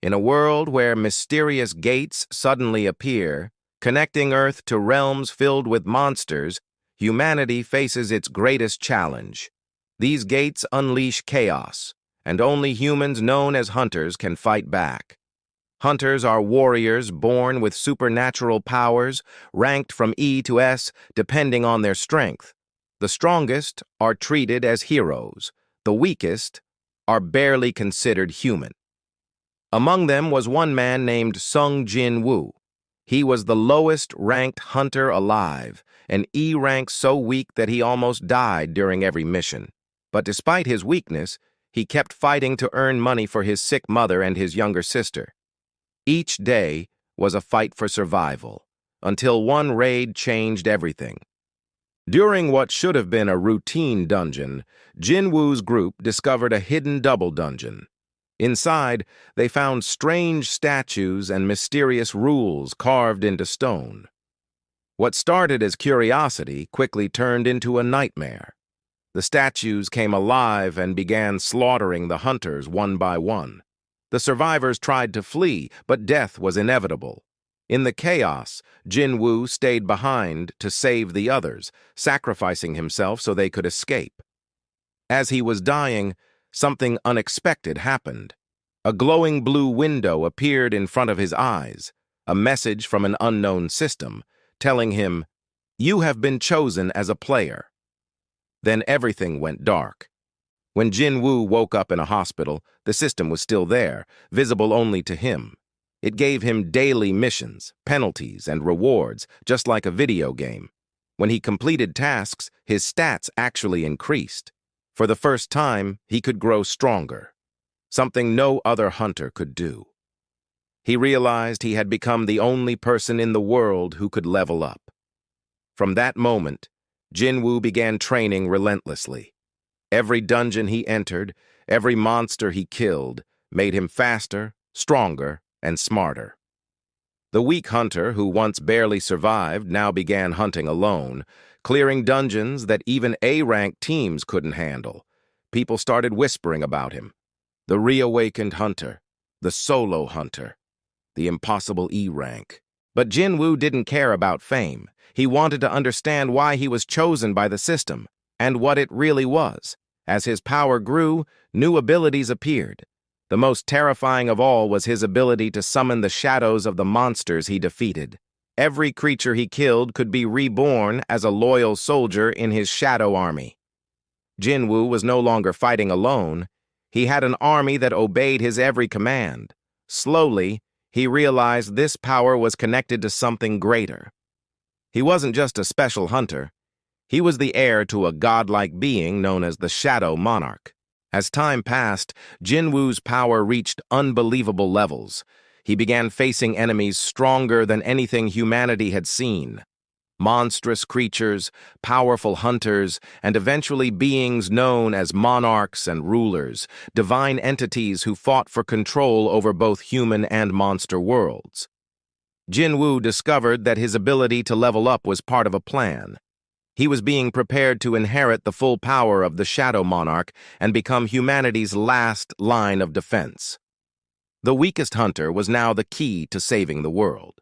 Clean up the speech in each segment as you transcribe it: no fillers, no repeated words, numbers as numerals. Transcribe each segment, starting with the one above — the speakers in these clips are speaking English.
In a world where mysterious gates suddenly appear, connecting Earth to realms filled with monsters, humanity faces its greatest challenge. These gates unleash chaos, and only humans known as hunters can fight back. Hunters are warriors born with supernatural powers, ranked from E to S depending on their strength. The strongest are treated as heroes. The weakest are barely considered human. Among them was one man named Sung Jin-Woo. He was the lowest-ranked hunter alive, an E rank so weak that he almost died during every mission. But despite his weakness, he kept fighting to earn money for his sick mother and his younger sister. Each day was a fight for survival, until one raid changed everything. During what should have been a routine dungeon, Jin-Woo's group discovered a hidden double dungeon. Inside, they found strange statues and mysterious rules carved into stone. What started as curiosity quickly turned into a nightmare. The statues came alive and began slaughtering the hunters one by one. The survivors tried to flee, but death was inevitable. In the chaos, Jin-Woo stayed behind to save the others, sacrificing himself so they could escape. As he was dying, something unexpected happened. A glowing blue window appeared in front of his eyes, a message from an unknown system, telling him, "You have been chosen as a player." Then everything went dark. When Jin-Woo woke up in a hospital, the system was still there, visible only to him. It gave him daily missions, penalties, and rewards, just like a video game. When he completed tasks, his stats actually increased. For the first time, he could grow stronger, something no other hunter could do. He realized he had become the only person in the world who could level up. From that moment, Jin-Woo began training relentlessly. Every dungeon he entered, every monster he killed, made him faster, stronger, and smarter. The weak hunter, who once barely survived, now began hunting alone, clearing dungeons that even A-rank teams couldn't handle. People started whispering about him. The reawakened hunter, the solo hunter, the impossible E-rank. But Jin-Woo didn't care about fame. He wanted to understand why he was chosen by the system, and what it really was. As his power grew, new abilities appeared. The most terrifying of all was his ability to summon the shadows of the monsters he defeated. Every creature he killed could be reborn as a loyal soldier in his shadow army. Jin-Woo was no longer fighting alone. He had an army that obeyed his every command. Slowly, he realized this power was connected to something greater. He wasn't just a special hunter. He was the heir to a godlike being known as the Shadow Monarch. As time passed, Jin-Woo's power reached unbelievable levels. He began facing enemies stronger than anything humanity had seen. Monstrous creatures, powerful hunters, and eventually beings known as monarchs and rulers, divine entities who fought for control over both human and monster worlds. Jin-Woo discovered that his ability to level up was part of a plan. He was being prepared to inherit the full power of the Shadow Monarch and become humanity's last line of defense. The weakest hunter was now the key to saving the world.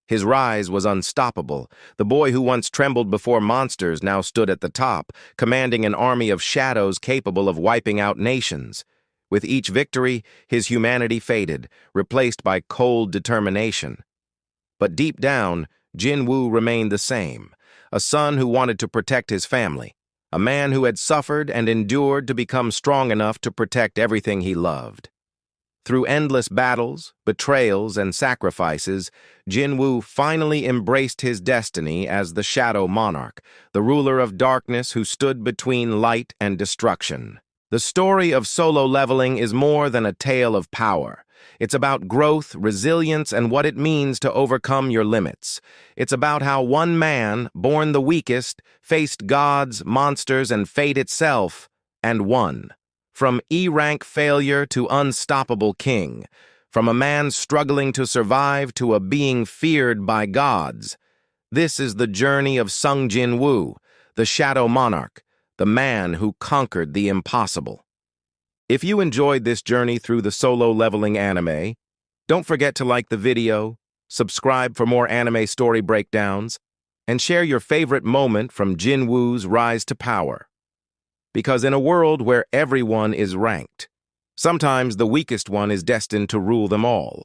His rise was unstoppable. The boy who once trembled before monsters now stood at the top, commanding an army of shadows capable of wiping out nations. With each victory, his humanity faded, replaced by cold determination. But deep down, Jin-Woo remained the same. A son who wanted to protect his family, a man who had suffered and endured to become strong enough to protect everything he loved. Through endless battles, betrayals, and sacrifices, Jin-Woo finally embraced his destiny as the Shadow Monarch, the ruler of darkness who stood between light and destruction. The story of solo leveling is more than a tale of power. It's about growth, resilience, and what it means to overcome your limits. It's about how one man, born the weakest, faced gods, monsters, and fate itself, and won. From E-rank failure to unstoppable king. From a man struggling to survive to a being feared by gods. This is the journey of Sung Jin-Woo, the Shadow Monarch, the man who conquered the impossible. If you enjoyed this journey through the solo leveling anime, Don't forget to like the video, subscribe for more anime story breakdowns, and share your favorite moment from Jin-Woo's rise to power. Because in a world where everyone is ranked, sometimes the weakest one is destined to rule them all.